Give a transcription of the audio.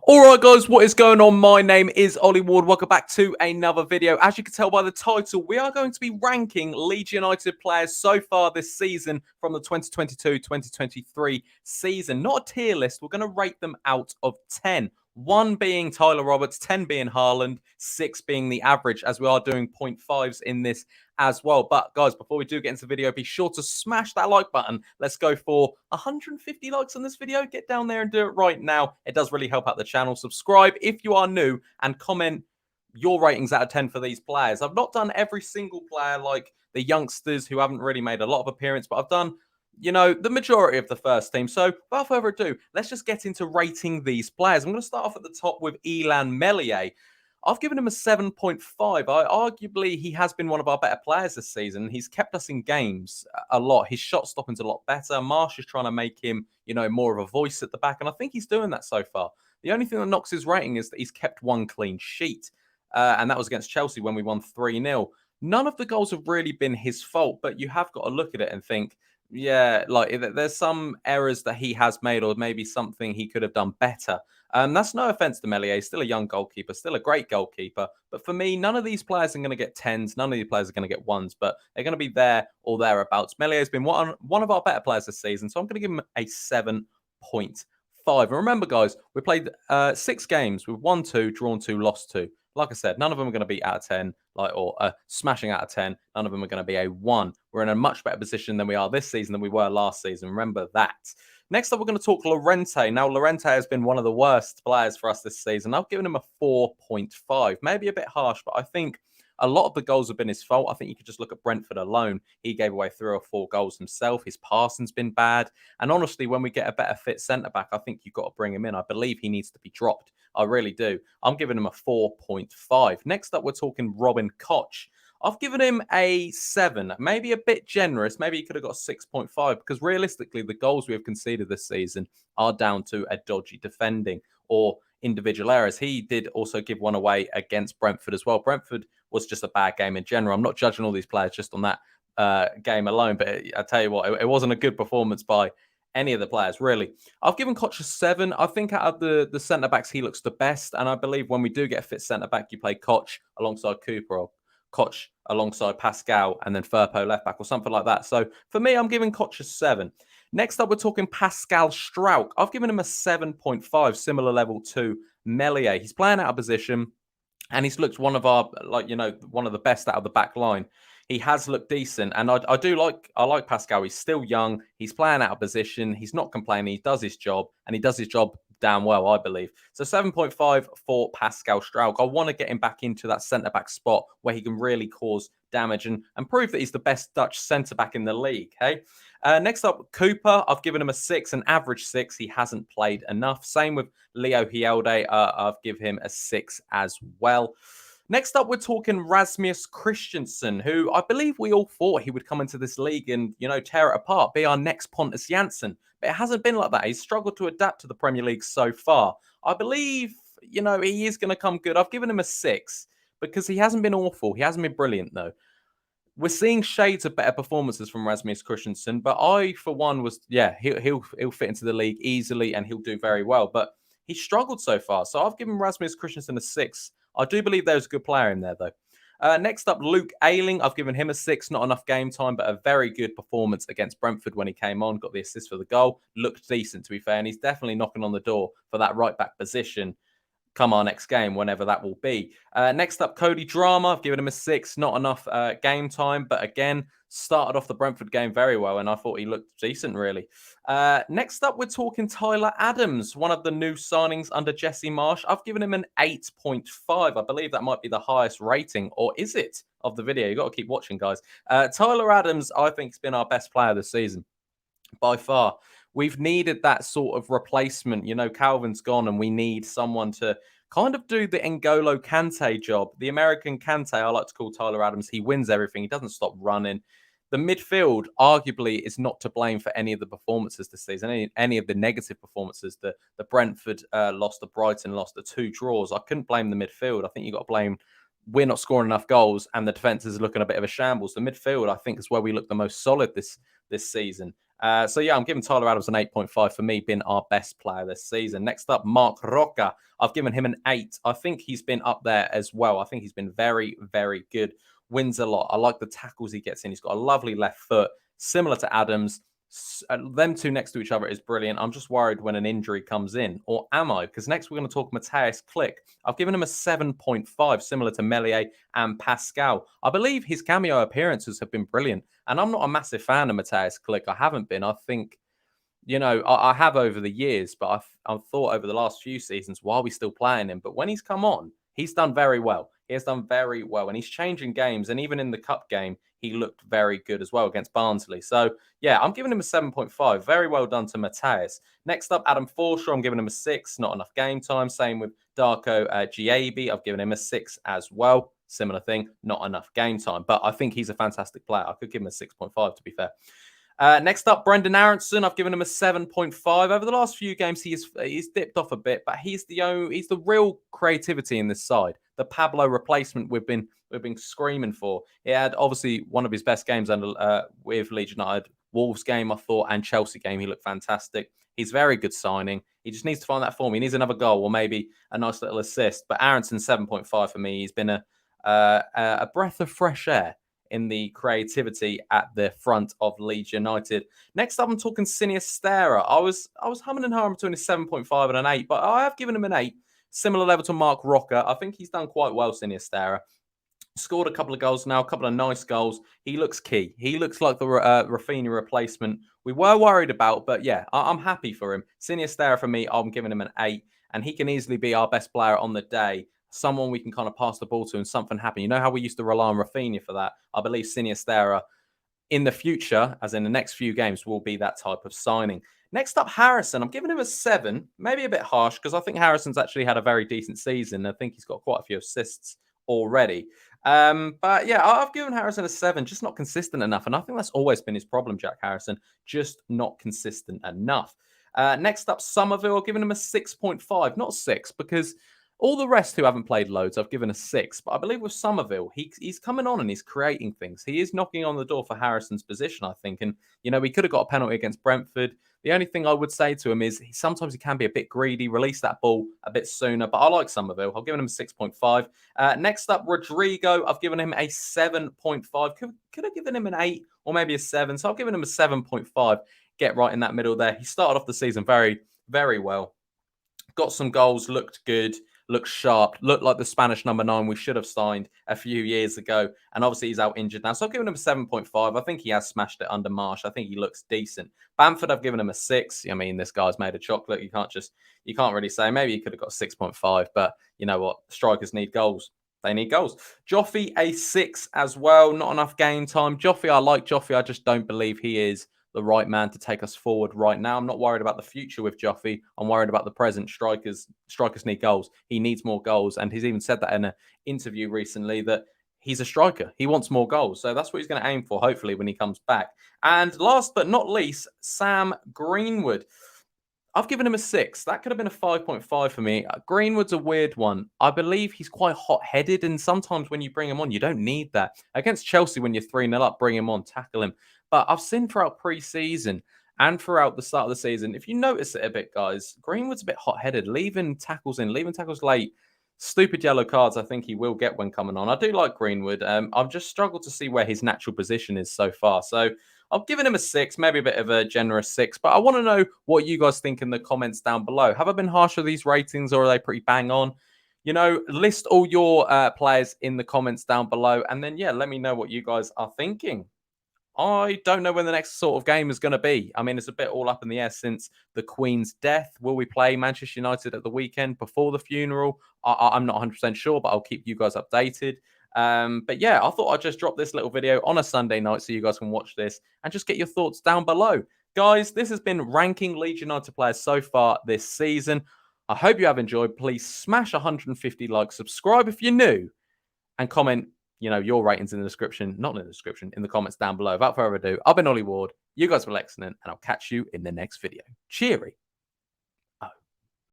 Alright guys, what is going on? My name is Ollie Ward. Welcome back to another video. As you can tell by the title, we are going to be ranking Leeds United players so far this season from the 2022-2023 season. Not a tier list, we're going to rate them out of 10. 1 being Tyler Roberts, 10 being Haaland, 6 being the average, as we are doing 0.5s in this as well. But guys, before we do get into the video, be sure to smash that like button. Let's go for 150 likes on this video. Get down there and do it right now. It does really help out the channel. Subscribe if you are new and comment your ratings out of 10 for these players. I've not done every single player like the youngsters who haven't really made a lot of appearance, but I've done, you know, the majority of the first team. So without further ado, let's just get into rating these players. I'm going to start off at the top with Elan Mellier. I've given him a 7.5. Arguably, he has been one of our better players this season. He's kept us in games a lot. His shot stopping's a lot better. Marc is trying to make him, you know, more of a voice at the back, and I think he's doing that so far. The only thing that knocks his rating is that he's kept 1 clean sheet, and that was against Chelsea when we won 3-0. None of the goals have really been his fault, but you have got to look at it and think, yeah, like there's some errors that he has made, or maybe something he could have done better. That's no offense to Mellier. He's still a young goalkeeper, still a great goalkeeper. But for me, none of these players are going to get 10s. None of these players are going to get 1s, but they're going to be there or thereabouts. Mellier has been one of our better players this season, so I'm going to give him a 7.5. And remember, guys, we played 6 games. We've won 2, drawn 2, lost 2. Like I said, none of them are going to be out of 10, or smashing out of 10. None of them are going to be a 1. We're in a much better position than we are this season than we were last season. Remember that. Next up, we're going to talk Llorente. Now, Llorente has been one of the worst players for us this season. I've given him a 4.5. Maybe a bit harsh, but I think a lot of the goals have been his fault. I think you could just look at Brentford alone. He gave away 3 or 4 goals himself. His passing's been bad. And honestly, when we get a better fit centre-back, I think you've got to bring him in. I believe he needs to be dropped. I really do. I'm giving him a 4.5. Next up, we're talking Robin Koch. I've given him a 7, maybe a bit generous. Maybe he could have got 6.5 because realistically, the goals we have conceded this season are down to a dodgy defending or individual errors. He did also give one away against Brentford as well. Brentford was just a bad game in general. I'm not judging all these players just on that game alone, but I tell you what, it wasn't a good performance by any of the players, really. I've given Koch a 7. I think out of the centre-backs, he looks the best, and I believe when we do get a fit centre-back, you play Koch alongside Cooper or Koch alongside Pascal and then Firpo left back or something like that. So for me, I'm giving Koch a 7. Next up, we're talking Pascal Stroup. I've given him a 7.5, similar level to Mellier. He's playing out of position and he's looked one of our, like, you know, one of the best out of the back line. He has looked decent, and I like Pascal. He's still young. He's playing out of position. He's not complaining. He does his job, and he does his job damn well, I believe. So 7.5 for Pascal Stroup. I want to get him back into that centre-back spot where he can really cause damage and prove that he's the best Dutch centre-back in the league. Hey, next up, Cooper. I've given him a 6, an average 6. He hasn't played enough. Same with Leo Hielde. I've given him a 6 as well. Next up, we're talking Rasmus Christensen, who I believe we all thought he would come into this league and, you know, tear it apart, be our next Pontus Jansson. But it hasn't been like that. He's struggled to adapt to the Premier League so far. I believe, you know, he is going to come good. I've given him a 6 because he hasn't been awful. He hasn't been brilliant, though. We're seeing shades of better performances from Rasmus Christensen, but I, for one, was, yeah, he'll fit into the league easily and he'll do very well. But he's struggled so far. So I've given Rasmus Christensen a 6. I do believe there's a good player in there, though. Next up, Luke Ayling. I've given him a 6. Not enough game time, but a very good performance against Brentford when he came on. Got the assist for the goal. Looked decent, to be fair. And he's definitely knocking on the door for that right-back position come our next game, whenever that will be. Next up, Cody Drama. I've given him a 6. Not enough game time, but again, started off the Brentford game very well, and I thought he looked decent, really. Next up, we're talking Tyler Adams, one of the new signings under Jesse Marsch. I've given him an 8.5. I believe that might be the highest rating, or is it, of the video? You've got to keep watching, guys. Tyler Adams, I think, has been our best player this season, by far. We've needed that sort of replacement. You know, Calvin's gone and we need someone to kind of do the N'Golo Kante job. The American Kante, I like to call Tyler Adams. He wins everything. He doesn't stop running. The midfield, arguably, is not to blame for any of the performances this season, any of the negative performances. The Brentford loss, the Brighton loss, the 2 draws. I couldn't blame the midfield. I think you've got to blame we're not scoring enough goals and the defence is looking a bit of a shambles. The midfield, I think, is where we look the most solid this season. So yeah, I'm giving Tyler Adams an 8.5 for me, being our best player this season. Next up, Marc Rocca. I've given him an 8. I think he's been up there as well. I think he's been very, very good. Wins a lot. I like the tackles he gets in. He's got a lovely left foot, similar to Adams. Them two next to each other is brilliant. I'm just worried when an injury comes in, or am I? Because next we're going to talk Matthias Click. I've given him a 7.5, similar to Mellier and Pascal. I believe his cameo appearances have been brilliant, and I'm not a massive fan of Matthias Click. I haven't been. I think, I have over the years, but I've thought over the last few seasons, why are we still playing him? But when he's come on, he's done very well. He has done very well, and he's changing games. And even in the cup game, he looked very good as well against Barnsley. So, yeah, I'm giving him a 7.5. Very well done to Matthias. Next up, Adam Forshaw. I'm giving him a 6. Not enough game time. Same with Darko Giabi. I've given him a 6 as well. Similar thing. Not enough game time. But I think he's a fantastic player. I could give him a 6.5, to be fair. Next up, Brendan Aaronson. I've given him a 7.5. Over the last few games, he's dipped off a bit, but he's the real creativity in this side. The Pablo replacement we've been screaming for. He had obviously one of his best games under with Leeds United. Wolves game, I thought, and Chelsea game. He looked fantastic. He's very good signing. He just needs to find that form. He needs another goal or maybe a nice little assist. But Aaronson 7.5 for me. He's been a breath of fresh air in the creativity at the front of Leeds United. Next up, I'm talking Sinisterra. I was humming and hawing between a 7.5 and an 8, but I have given him an 8. Similar level to Marc Rocca. I think he's done quite well, Sinisterra. Scored a couple of goals now, a couple of nice goals. He looks key. He looks like the Rafinha replacement we were worried about, but yeah, I'm happy for him. Sinisterra for me, I'm giving him an 8, and he can easily be our best player on the day. Someone we can kind of pass the ball to and something happen. You know how we used to rely on Rafinha for that? I believe Sinisterra in the future, as in the next few games, will be that type of signing. Next up, Harrison. I'm giving him a 7, maybe a bit harsh because I think Harrison's actually had a very decent season. I think he's got quite a few assists already. But yeah, I've given Harrison a 7, just not consistent enough. And I think that's always been his problem, Jack Harrison, just not consistent enough. Next up, Somerville. I've given him a 6.5, not 6, because all the rest who haven't played loads, I've given a 6. But I believe with Somerville, he's coming on and he's creating things. He is knocking on the door for Harrison's position, I think. And, we could have got a penalty against Brentford. The only thing I would say to him is sometimes he can be a bit greedy, release that ball a bit sooner. But I like Somerville. I've given him a 6.5. Next up, Rodrigo. I've given him a 7.5. Could have given him an 8 or maybe a 7. So I've given him a 7.5. Get right in that middle there. He started off the season very, very well. Got some goals, looked good. Looked sharp, looked like the Spanish number 9 we should have signed a few years ago. And obviously he's out injured now. So I've given him a 7.5. I think he has smashed it under Marsh. I think he looks decent. Bamford, I've given him a 6. I mean, this guy's made of chocolate. You can't really say. Maybe he could have got 6.5. But you know what? Strikers need goals. They need goals. Joffy, a 6 as well. Not enough game time. Joffy, I like Joffy. I just don't believe he is the right man to take us forward right now. I'm not worried about the future with Joffy. I'm worried about the present. Strikers need goals. He needs more goals. And he's even said that in an interview recently that he's a striker. He wants more goals. So that's what he's going to aim for, hopefully, when he comes back. And last but not least, Sam Greenwood. I've given him a 6. That could have been a 5.5 for me. Greenwood's a weird one. I believe he's quite hot-headed, and sometimes when you bring him on, you don't need that. Against Chelsea, when you're 3-0 up, bring him on, tackle him. But I've seen throughout pre-season and throughout the start of the season, if you notice it a bit, guys, Greenwood's a bit hot-headed, leaving tackles late. Stupid yellow cards I think he will get when coming on. I do like Greenwood. I've just struggled to see where his natural position is so far. So I've given him a 6, maybe a bit of a generous 6. But I want to know what you guys think in the comments down below. Have I been harsh with these ratings, or are they pretty bang on? List all your players in the comments down below. And then, yeah, let me know what you guys are thinking. I don't know when the next sort of game is going to be. I mean, it's a bit all up in the air since the Queen's death. Will we play Manchester United at the weekend before the funeral? I'm not 100% sure, but I'll keep you guys updated. But yeah, I thought I'd just drop this little video on a Sunday night so you guys can watch this and just get your thoughts down below. Guys, this has been ranking Leeds United players so far this season. I hope you have enjoyed. Please smash 150 likes, subscribe if you're new, and comment your ratings in the description, not in the description, in the comments down below. Without further ado, I've been Ollie Ward. You guys were excellent, and I'll catch you in the next video. Cheery.